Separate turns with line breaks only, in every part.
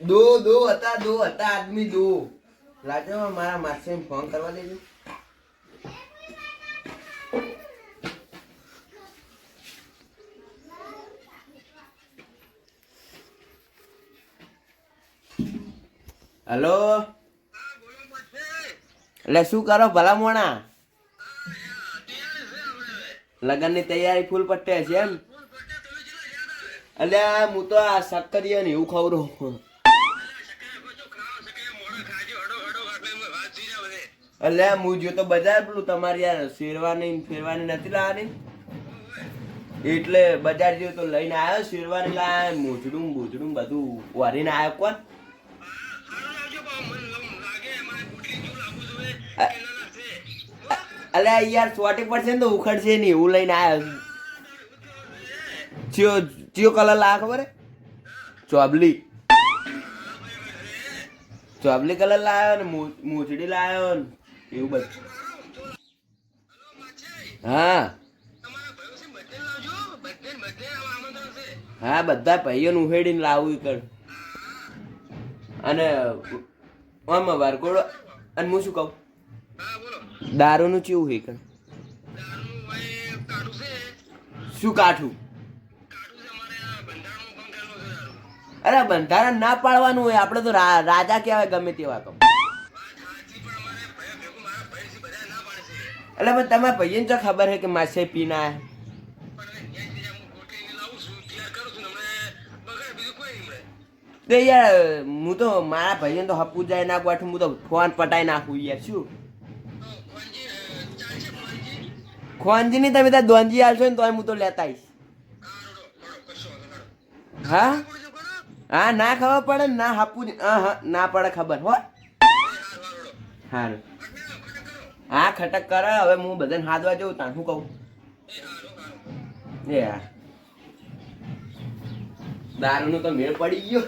દો હતા આદમી દો લાજો મારા માસે ફોન કરવા દેજો. હેલો એટલે શું કરો ભલા મોણા? લગન ની તૈયારી ફૂલ પટ્ટે છે એમ? એટલે હું તો આ સક્કરિયા ને એવું ખવડું. એટલે હું જો તો બજાર પેલું તમારી યાર શેરવાની નથી લાવવાની એટલે બજાર જેવું તો લઈને આવ્યો. શેરવાની લાવ્યો, મોજડું બધું વારીને આવ્યો. કોણ? અલે યાર 40% તો ઉખડશે નહીં એવું લઈને આવ્યો. ચિયો કલર લાવે ખબર? ચોબલી કલર લાવ્યો ને મોજડી લાવ્યો ને એવું બધું. હા બધા ભાઈઓને ઉહેડીને લાવવું કર. અને આમાં વારકોડો. અને હું શું કહું, દારૂ નું ચેવું હે કર? શું કાઠું? અરે બંધારણ ના પાડવાનું હોય, આપડે તો રાજા કહેવાય ગમે તેવા કમ. એટલે પણ તમારા ભાઈને તો ખબર હે કે માસે પીના તો યાર હું તો મારા ભાઈને તો હપુ જાય ના પાઠું, હું તો ફોન પટાઈ નાખું યાર. શું ખોનજી ની તમે ત્યાં દોનજી આવશો ને તો હું તો લેતા આવીશ. હા ના ખબર પડે ને ના હપુ ના પડે ખબર હો. હારું હા ખટક કરે. હવે હું બધાને હાથવા જવું તાં શું કહું? એ હા દારૂ નો તો મેળ પડી ગયો.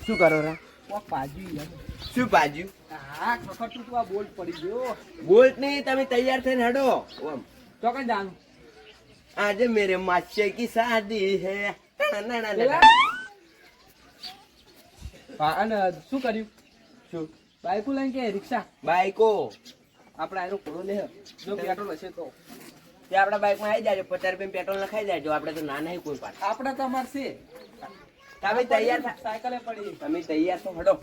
શું કરો રા? શું પાજ્યું?
હા ખખડતું તું આ બોલ્ટ પડી ગયો.
બોલ્ટ નહીં, તમે તૈયાર થઈને હડો.
તો કઈ જાનું?
આજે મેરે માસે કી શાદી હે.
અને શું કર્યું?
શું
બાઈકો લઈને કે રિક્ષા?
બાઈકો
આપણે આનો ઘોડો લે જો પેટ્રોલ હશે તો
તે આપડા બાઈક માં આવી જાજો. 50 રૂપિયા પેટ્રોલ નખાઈ જાજો. આપણે તો ના નહીં કોઈ પાસ.
આપણે તો અમાર છે.
તમે તૈયાર
સાયકલે પડી.
તમે તૈયાર તો હડો.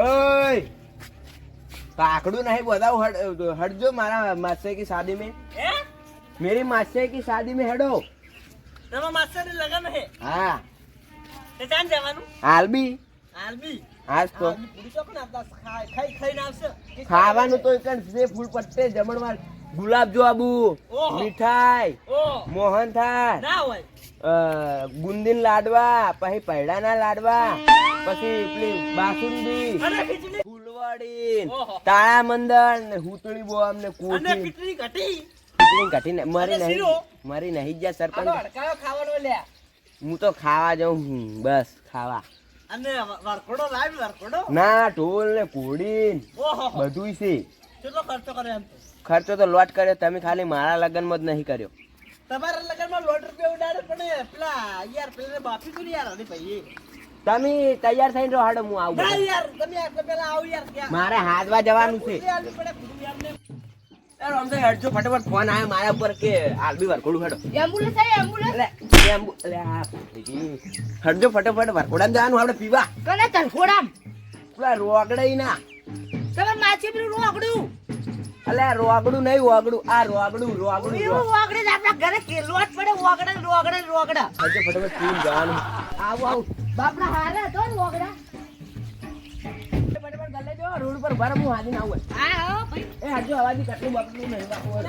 ઓય કાકડું નહીં બતાવું. હટજો મારા માસે કી શાદી में. मेरी मासे की शादी में हेडो.
તમારા માસ્ટર ની લગન હે?
હા
તે ચાન જવાનું?
આલબી આજ તો
પૂરી તો કોણ આપતા ખાઈને આવશે.
ખાવાનું તો એક છે ફૂલ પટ્ટે જમણવાર. ગુલાબ જાંબુ, મીઠાઈ, મોહન થાળ
ના હોય,
ગુંદીન લાડવા, પછી પૈડાના લાડવા, પછી પેલી બાસુંદી, ફૂલવાડી, તાળા મંદળ ને હુતળી બોમ ને કોઠી.
ખીચડી ઘટી
ઘટીને મારી નહીં ગયા સરપંચ.
ખાવાનો લે.
હું તો ખાવા જાઉં બસ ખાવા.
અને વરખોડો લાવ વરખોડો
ના ઢોલ ને ઘોડી બધું છે.
કેટલો ખર્ચો કર્યો? એમ
ખર્ચો તો લોટ કર્યો. તમે ખાલી મારા લગ્નમાં જ નહીં કર્યો.
તમારા લગ્નમાં લોટ રૂપિયા ઉડાડે પણ પેલા યાર પેલા બાપી તો યાર હરી ભાઈ.
તમે તૈયાર થઈને રહો. હાડો હું આવું.
ના યાર તમે આટલે પેલા આવો યાર.
મારે હાથવા જવાનું છે. આમ તો હટજો ફટાફટ. ફોન આવ્યો મારા ઉપર કે આલબી વરકોડું હેડો.
એમ્બ્યુલન્સ આવી એમ્બ્યુલન્સ.
હટજો ફટાફટ. વરકોડા જવાનું આપણે પીવા.
કને તલફોડામ
પેલા રોગડાઈ ના.
તમે માછી પેલું રોકડું.
અલે રોગડું નહીં રોગડું. આ રોગડું
એવું રોકડે જ આપણા ઘરે કેલોટ પડે. રોકડા
હટજો ફટાફટ પીને જવાનું.
આવું બાપડા હારે તો રોકડા.
રોડ પર ભર હું હાજી ના આવું.
હા હો ભાઈ.
એ હટજો અવાજી કેટલું બાપનું નહીં રાખવું.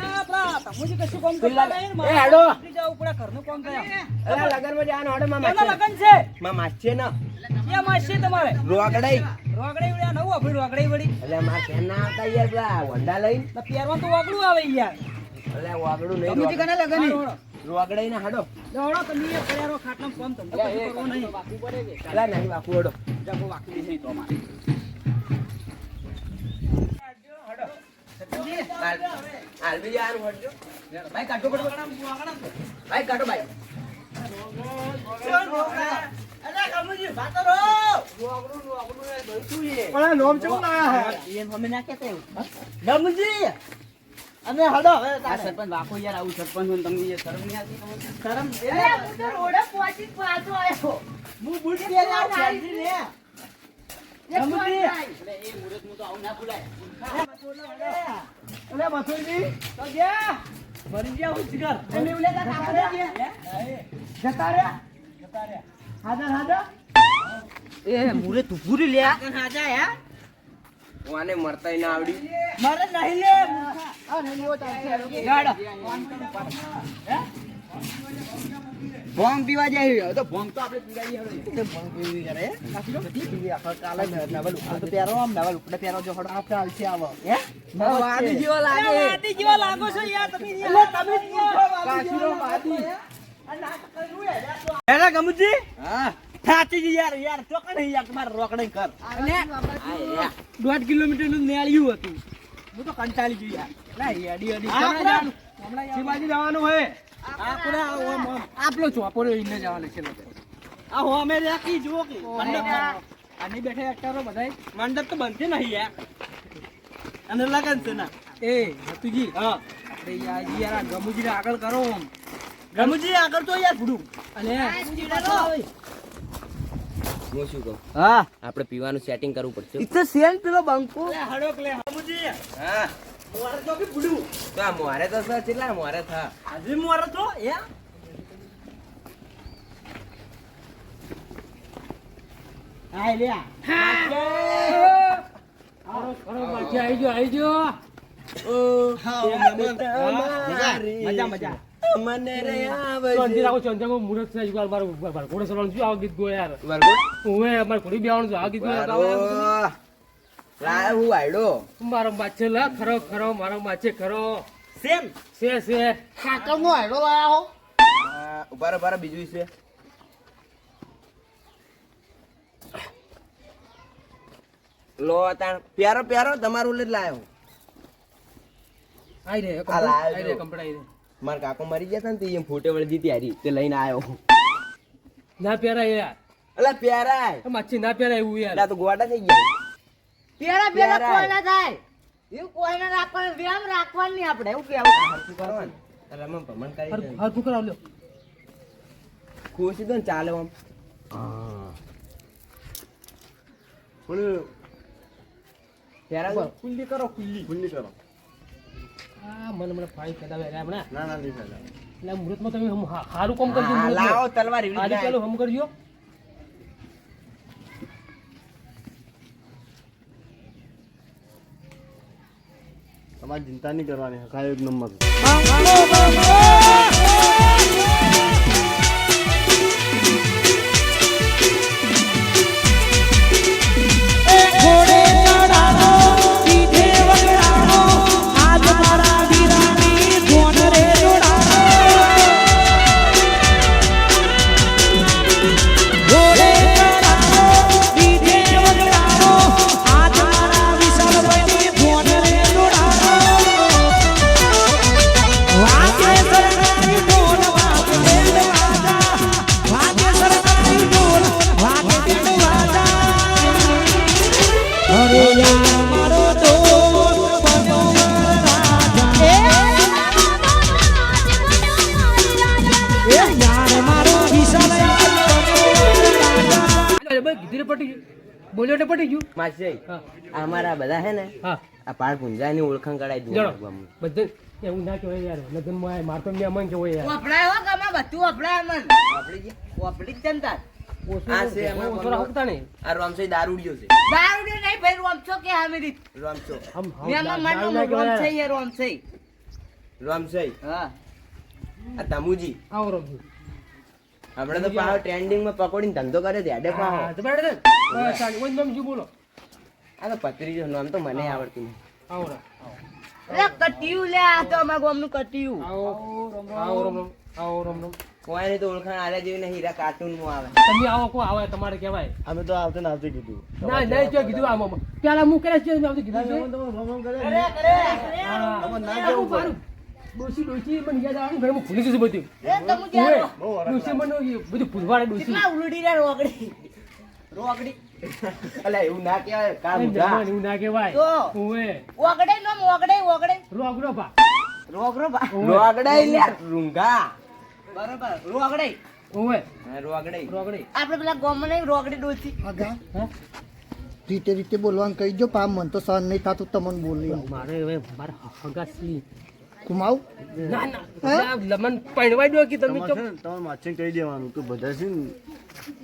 તમુજી કશું કામ કરતા નહીં.
એ હેડો.
જાવ ઉપર ઘરનું કામ કર્યા.
અલે લગનમાં જવાનું. હડો માં
કેનો લગન છે?
માં માછે ના
ક્યાં માસ છે તમારે?
રોગડાઈ
વળ્યા નવું આપણે રોગડાઈ વળી.
એટલે માં કેમ ના આવતા યાર પેલા વંડા લઈને.
તો પહેરવા તો વાગડું આવે યાર.
એટલે વાગડું નહીં.
તમુજી કને લગન?
રોગડાઈ ના હાડો
દોડો તમે એ પડ્યારો ખાટલામાં કોમ ધંધો કશું કરવો નહીં.
અલા નહીં બાપુ હડો
જગો વાકી દેશે તો અમારે.
હાલ બી જવાનું હટજો
ભાઈ કાઢો પડો.
ભાઈ કાઢો ભાઈ
અરે ગમુજી ભાતો રો.
પણ નોમ ચેવું લાયા
એમ અમે ના કહેતા એવું. ગમુજી અમે હડો હવે આ સરપંચ વાકો યાર આવું સરપંચ હોય ને તમને એ શરમ નહીં આવતી તમને? શરમ
અરે હું તો રોડે પહોંચી પાછો આવ્યો.
હું બુટ પહેર્યા ચાલતી ને.
એક
ગમુજી
વાર
અરે એ મુરત હું તો આવું ના ભૂલાય. અરે મથુરજી તો ગયા મરી ગયા ઉજગર
તમે ઉલેલા કાપડે ગયા?
જતા રહ્યા હાજર
એ મુરે તું પૂરી લે
હાજર હે
વાને મરતાય ના આવડી
મારે નહીં લે મૂર્ખા.
આ નહીં લેવો ચાલશે
ગાડ ભોંગ પીવા જાય તો ભોંગ તો આપણે પીવાઈએ હવે ભોંગ પીવી કરે પીવી આખો કાલે નવા લુગડા તો પહેરો આમ નવા લુગડા પહેરો જો હડો આપણે આવશે આવો હે
વાદી જેવો લાગે.
વાદી જેવા લાગો છો યાર તમે એટલે તમે કાશીનો વાદી હેલા ગમુજી હા સાચી જ યાર ચોકડ યાર તમારે રોકડે કર અને 1.5 કિલોમીટર નું નેળ્યું હતું હું તો કંટાળી ગયો યાર ના યાડી હમણાં શિવાજી જવાનું હોય આપણે આપલો ચોપોરોઈને જવાનું છે લોકો આ હો અમે રાખી જુઓ કે મંડપ આની બેઠે એક્ટરો બધાય મંડપ તો બનશે નહીં યાર અને લગન છે ના એ હતુજી હા અરે યાર આ ગમુજી આગળ કરો ગમુજી આગળ તો યાર ભૂડું અને
હું શું કહું
હા
આપણે પીવાનું સેટિંગ કરવું પડશે
ઇતો સેન પેલો બંકો હડોક લે ગમુજી
હા
મોરે તો કે ભૂડું
તો આ મોરે તો સર કેટલા મોરે થા
આજે મોરે તો એ આય લે મજા
મને રે આવે
શાંતિ રાખો, શાંતિ રાખો. મુરત છે. એકવાર મારું ઘોડે ચલાવવાનું શું આવા ગીત ગયો યાર?
વરગોડ
ઓવે, અમારે ઘોડી બેહવાનું છે. આ ગીત ગયો ગાવા યાર તમે?
લાય હું આયડો
મારો માછે લા ખરો ખરો, મારો માછે ખરો.
સેમ
છે
કાકર નો હેડો લાયા હો
ઉભારો બીજું છે લો તાણ પ્યારો તમારું લે જ લાયો
આઈ રે
આ લાયો
આઈ રે
જો.
કમ્પ્લીટ આઈ રે.
મારા કાકો મરી ગયા હતા ને તે એમ ફોટે વળી જીતી હારી તે લઈને આવ્યો
ના પહેરાય યાર.
અલા પ્યારાય
આ માછી ના પહેરાય એવું યાર.
એટલે તો ગોડા થઈ ગયા
પેલા પેલા કોઈ ના થાય એવું કોઈ ના રાખવાનું વ્યામ રાખવાનું નહીં આપણે એવું કેવું
હરખું કરવાનું એટલે અમે ભ્રમણ કરી દઈએ.
હરખું કરાવ લ્યો.
ખુશી તો ને ચાલે આમ પ્યારા ખુલ્લી કરો ખુલ્લી કરો
આ મને ફાઈ કદાવે રે હમણાં.
ના નહીં ફાયદા
એટલે મુહૂર્તમાં તમે સારું કામ કરજો.
હા,
મુહૂર્તમાં.
લાવો તલવાર એવી
આજે
રીતના.
પેલું હમ કરજો.
તમારે ચિંતા નહીં કરવાની હકાય એક નંબર
કીધી રે પટી ગયું. બોલ્યો એટલે પટી ગયું.
માસી
હા
અમારા બધા હે ને
હા
આ પાળ પુંજાની ઓળખાણ કરાવી
જણો
દઉં
બધે એવું ના કહેવાય યાર. લગ્નમાં આય માર તો એમને અમન કેવો યાર.
વપરાય હો ગમે બધું વપરાય મન
આપડી ગયા
વપરી જ જનતા
ઓછો
આ છે એમાં
ઓછો રાખતા નહીં.
આ રોમસઈ દારૂડિયો છે
દારૂ ને નહીં ભાઈ રોમછો કે હામી રીત
રોમસો
હમ
મેમાં
દારૂ
મન
ના કહેવાય
રોમછે
યાર.
એ રોમછે
રોમસઈ
હા
આ તમુજી
આવો રમજો.
આપણે તો પાહો ટ્રેન્ડિંગ માં પકોડીને ધંધો કરે છે હેડે પાહો
હા, તો બેઠો ને. બસ ચાલી. ઓય નામ શું બોલો?
આ તો પતરી જો નામ તો મને આવડતું નહીં
આવો રા.
લે કટિયું લે આ તો અમાર ગામનું કટિયું
આવો આવો રમ રમ. આવો રમ રમ.
કોઈની તો ઓળખાણ આલ્યા જેવી નહીં, હીરા કાર્ટૂનમાં આવે.
તમે આવો કો આવે તમારે કહેવાય.
અમે તો આવતે ને આવતે કીધું.
ના નહીં જો કીધું આમ પેલા હું કરે છે મેં આવતું કીધું છે. હા.
ના
એ હું મારું ડોશી મને યાદ આવે ઘરમાં ભૂલી જશે બધું.
એ તમે ક્યાં
બહુ વરસ
ડોશી મને બધું ભૂલવાડે ડોશી.
કેટલા ઉલડી રે રોકડી
અલ્યા એવું ના કહેવાય, કામ
એમ
જા.
જમવાનું એવું ના કહેવાય.
તો
ઓવે.
ઓગડે નો ઓગડે
રોગડો ભા.
રોગરો બા
રોગડાઈ લ્યા, રૂંગા.
બરોબર રોગડે
ઓવે.
હા, રોગડાઈ.
રોગડી.
આપણે પેલા ગોમ નહીં રોગડી ડોસી
હા?
રીતે રીતે બોલવાનું કહી જો પા મન તો સહન નહીં થતું તમને બોલી
મારે હવે મારા હગાસી.
કુમાવ
ના ના લમન પૈણવાઈ દો કે તમે
તમારે છે ને તમારે માછીને કહી દેવાનું કે બધા છે ને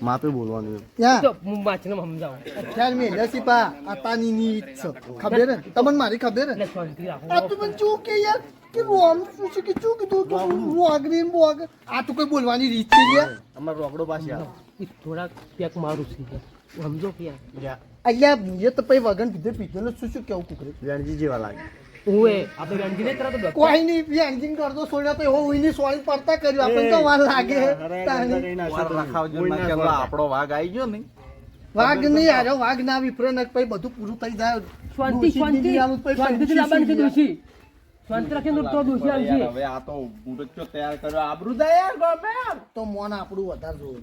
માપે બોલવાનું એમ.
ત્યાં
તો હું માછીને સમજાવું.
ખ્યાલ મેં લસી પા આતાની ની ઈચ્છ ખબર ને તમને મારી ખબર ને
એટલે શાંતિ રાખો.
આ તું પણ શું કે યાર કે રોમ શું છે કે શું કીધું તો રોગરી બોગ આ તું કોઈ બોલવાની રીત છે યાર
અમારો રોકડો પાસે આવે.
એ થોડાક પેક મારું છે સમજો કે યાર.
લ્યા,
અહીંયા એ તો પછી વગન પીધે પીધેલો શું શું કેવું કુકરે
વેણજી જેવા લાગે.
ઓએ આપણે રણજી ને તરત ડોક્ટર.
કોઈ નહીં બી એન્જિન કરતો છોડ્યા તો એવો ઉઈની સોળી પડતા કર્યું આપણને તો વાર લાગે તાણી.
આપણો વાઘ આવી ગયો ને.
વાઘ નહીં આજો વાઘ ના વિફરે ને પછી બધું પૂરું થઈ જાય
શાંતિ શાંતિ શાંતિથી લાવવાની છે દોશી. શાંતિ રાખીને તો દોશી આવશે.
હવે આ તો મુરચ્ચો તૈયાર કર્યો આબરૂ દે યાર ગમે.
તો મોન આપણું વધારે જોવે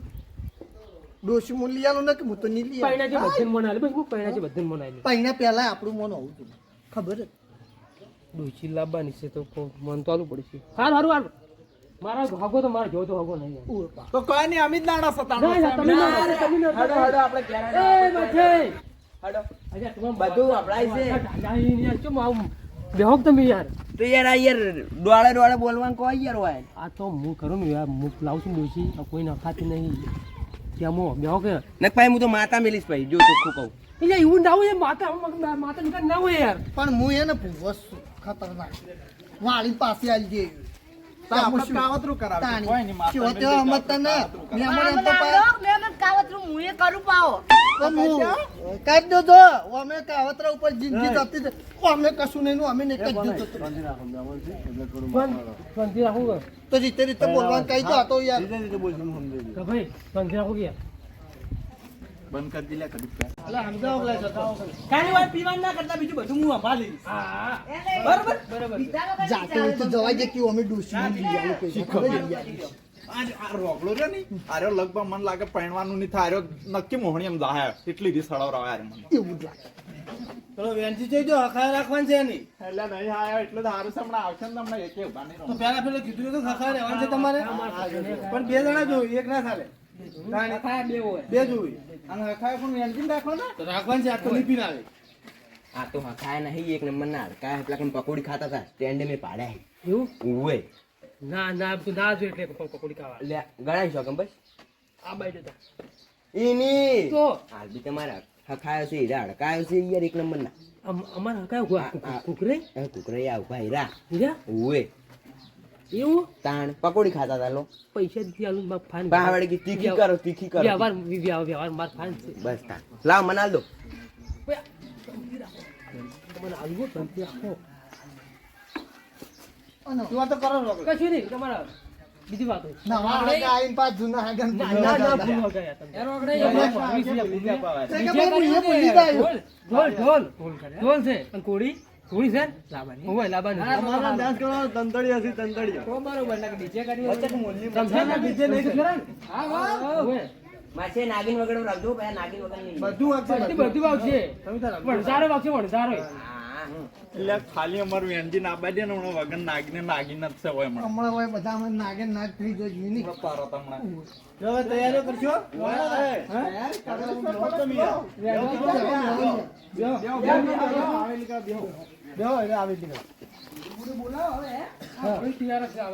ડોશી મૂળ લઈ આલો ને કે હું તો નહીં લઈ
પૈણા છે બધાને મન આલે બસ હું પૈણા છે બધાને મન આલે.
પહેલા પહેલા આપણું મન હોવું જોઈએ ખબર જ
દોશી લાવવાની છે તો મન તો આલું પડશે. હારું હારું હારું. મારા ભાગો તો મારે જોતો ભાગો નહીં યાર.
ઉર પા.
તો કોઈ નહીં અમિત નાણા સતા.
ના ના તમે ના કરો, તમે ના કરો.
હડો હડો આપણે ક્યારે
એ બચે.
હડો.
અચ્છા તમામ
બધું વપરાય છે.
યાર ચમ આવું બેહો કે તમે યાર.
તો યાર આ યાર ડોળે ડોળે બોલવાનું કોઈ યાર હોય.
આ તો હું કરું ને યાર હું લાવું છું દોશી આ કોઈ નખાતી નહીં ત્યાં મો બેહો કે
નક ભાઈ હું તો માતા મિલીશ ભાઈ, જો ચોખ્ખું કહું.
એટલે એવું ના હોય માતા માતા નિકાલ ના હોય યાર.
પણ હું એને ભૂવસ છું ખતરનાક વાળી પાસે આવી જઈ
કાવતરું કરાવે કોઈ નહીં માતા
કાવતરું
મુએ કરું પાવો
કાઢ દો તો અમે કાવતરા ઉપર જિંદગી જતી છે અમે કશું નહીં અમે નહીં કાઢી દીધું
શાંતિ રાખું કે
તો રીતે રીતે બોલવાનું કહી દો આ તો યાર
રીતે બોલશું સમજી
કે ભાઈ શાંતિ રાખું કે યાર.
બંધ કરી દિલા કરી
કાની વાત પીવાનું ના કરતા બીજું બધું હું સંભાળી લઈશ.
હા
બરોબર
બરોબર
જાતે હોય તો જવાય છે કે અમે ડૂસી લઈ આવું પૈસા ખબર છે યાર.
આ રોકડો છે ને આર્યો લગભગ મને લાગે પરણવાનું નહીં થાય આર્યો નક્કી મોહણી એમ જાહે એટલી રી સડાવ યાર મને
એવું જ લાગે
પેલો વેનજી જોઈજો હખાય રાખવાનું છે નહીં એટલે નહીં આયો એટલે તો હારું સમણા આવશે ને તમને એકે ઉભા નહીં તો પેલા પેલો કીધું તો હખાય રહેવાનું છે તમારે પણ બે જણા જોઈ એક ના ચાલે
બે હોય
બે જોઈ અને હખાય પણ વેનજી રાખવાનો તો રાખવાનું છે આ તો નહીં પીનાવે
આ તો ખાય નહીં એક નંબર ના કાય પેલા કણ પકોડી ખાતા હતા સ્ટેન્ડે મેં પાડ્યા
એવું
ઉવે
ના ના તું ના જો એટલે પકોડી ખાવા
લે ગણાઈ શકો બસ
આ બાઈ જતા
ઈની
તો
હાલ બી તમારા હખાયો છે હીરા હડકાયો છે યાર એક નંબર ના
અમારા કયો કુકરે
કુકરે આવ ભાઈ રા
હીરા
ઉવે
એવું
તાણ પકોડી ખાતા હતા લો
પૈસા દીધી આલુ માર ફાન
બાવડે કે તીખી કરો તીખી કરો
વ્યવહાર માર ફાન છે
બસ તાણ લાવ મનાલ દો
તમને આલુ શાંતિ રાખો
તું આ તો કરો રોકડો
કશું નહીં તમારા બીજી વાત હોય
નવા હાગા આઈને પાછ જૂના હાગા ને
ના ના ના ભૂલવા ગયા તમે
ભૂલી જાય
ઢોલ ઢોલ ઢોલ છે અને કોડી કોડી છે લાબાની ઓય લાબાની
અમારા ડાન્સ કરો તંતડી હસી તંતડી
તો બરોબર ના ડીજે કાઢી
વચ્ચે મોલ્લી
તમને ડીજે નહીં તો ખરા હા હા
માસે નાગિન વગર રાખજો ભાઈ નાગિન વગર નહીં
બધું આપશે
બધું આવશે વણઝારો આવશે વણઝારો
એટલે ખાલી અમારું એન્જિન આબા દે ને હમણાં વગર નાગીને નાગીને જ છે હોય હમણાં
હમણાં હોય બધા અમે નાગે નાગ થઈ જોઈએ નહીં
તારો હમણાં હવે તૈયારી કરશો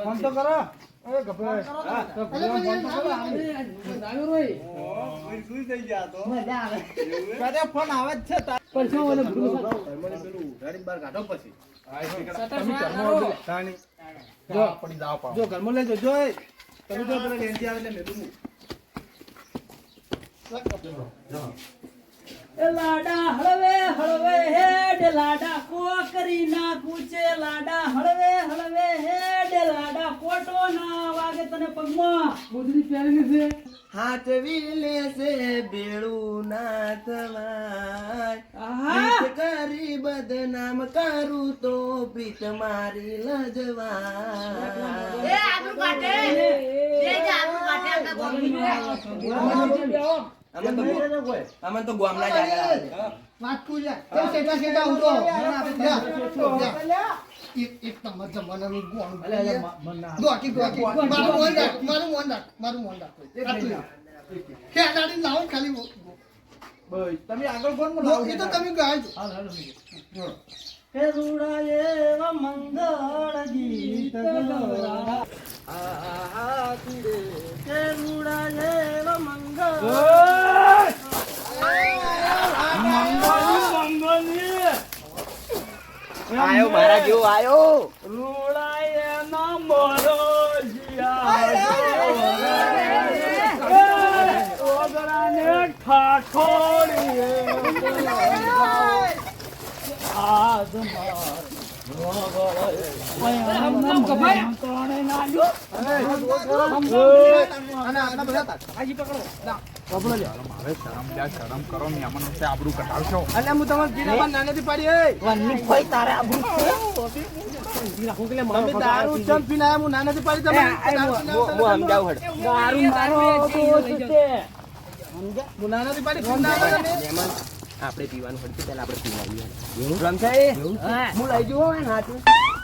ફોન તો કરો ફોન આવે જ છે જો ઘરમાં લેજો જો તમે જો પેલા લેન્જી આવે એટલે મેં
લાડા હળવે હળવે હેડ લાડા કો કરી ના કૂચે લાડા હળવે હળવે હેડ લાડા કો
પોટો ના વાગે તને પગમાં મોજડી પહેરેલી છે.
હાથ વિલે છે બેડું ના થવાય
આહા.
પ્રીત કરી બદનામ કરું તો પ્રીત મારી લજવાય
એ આબરૂ કાઢે એ જ આબરૂ કાઢે આપણા ગામની.
અમે તો ગામના જ આગળ આવે.
વાત પૂછ્યા તો સેટા સેટા ઉઠો એક નંબર જમાનાનું ગોણ ગોકી ગોકી મારું મોન રાખ કે આડાડી લાવો ખાલી બસ તમે આગળ કોણ બોલો એ તો તમે ગાજો હે રૂડાએ મંગળ ગીત ગોરા આ કુડે કે રૂડાએ મંગળ
આયો મારા જેવો આયો.
વનની કોઈ તારે આબરૂ
તમે દારૂ ચમ પીને આયા? હું નાનાથી પાડી તમે દારૂ પીને
હું સમજાવું હેડ.
દારૂ મારો
હું નાનાથી પાડી પીને આવ્યા તમે?
મહેમાન, આપણે પીવાનું પડશે પેલા આપણે પીવાઈએ. રમસાઈ, હું લઈ જઉં હોય ને હાથું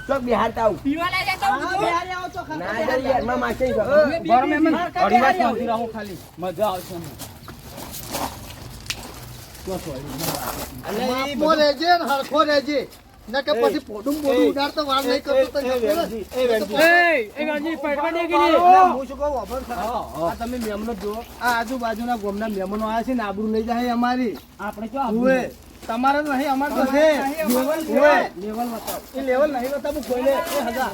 ચોક બિહારતા આવું.
પીવા લઈ જતા હું તો
બિહારી આવો છો
ના જઈએ, એમાં માસી છે.
ગરમ મહેમાન
અઢી વાર સુધી રહો ખાલી મજા આવશે અને બાપો રહેજે ને હરખો રહેજે નકે પછી પોડું બોડું ઉડાડતો વાર નહીં કરતો તો
એ ગાજી પડવા દે કે
હું શું કહું ખબર છે? આ તમે મહેમાનો જુઓ આ આજુબાજુના ગામના મહેમાનો આવ્યા છે ને આબરૂ લઈ જાય અમારી
આપણે જો
ઉવે તમારે તો નહીં અમાર તો છે લેવલ બતાવો એ લેવલ નહીં બતાવું કોઈને એ હગા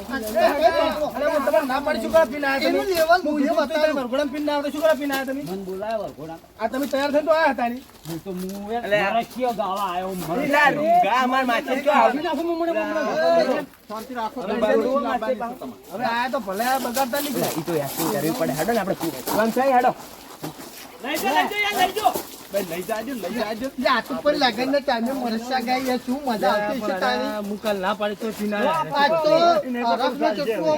અરે હું તમને ના પાડી શું કરવા પીને આવ્યા તમે લેવલ હું એ બતાવું વરઘોડા પીને આવ્યા શું કરવા પીને આવ્યા તમે
મન બોલાય વરઘોડા
આ તમે તૈયાર થઈને તો આયા હતા ની
હું તો હું
અલે.
મરખિયો ગાવા આવ્યો
પેલા રૂગા અમાર માસી જો આવી.
શાંતિ રાખો
હવે બરોબર માસી પાસે.
હવે આયા તો ભલે આ બગાડતા નહીં
ઈ તો એક્ટિંગ કરવી પડે. હેડો ને આપણે પીવું. રમસાઈ હેડો.
લઈ જો યાર લઈ જો
લઈ જાજો આ તો પર લગન ને ટાઈમે મરસા ગાય શું મજા આવતી છે તારી હું કાલ ના પાડી તો પીના આજ તો અરબ નો ચટકો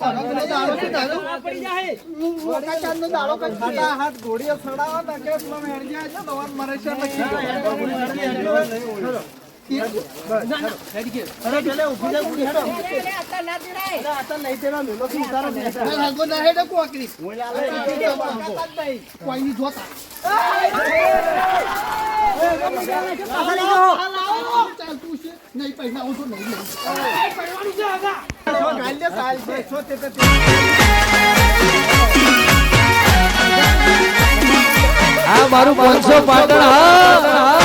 અરબ નો દાડો છે દાડો
પડી જાય
મોકા ચાંદ નો દાડો કઈ ખાતા હાથ ઘોડીઓ સડાવા તા કે સ્લો મેર જાય છે દવાન મરસા લખી અરે પેલે ઉભી જા ઉડી હેડો
અત્યારે ના પીડાય.
આતા નહીં તેનો મેલો થી ઉતારો દે હાગો ના હેડો કોકરી કોઈ ની જોતા ચાલતું છે નહીં પૈસા હું તો નહીં
આ મારું 500 પાટણ હા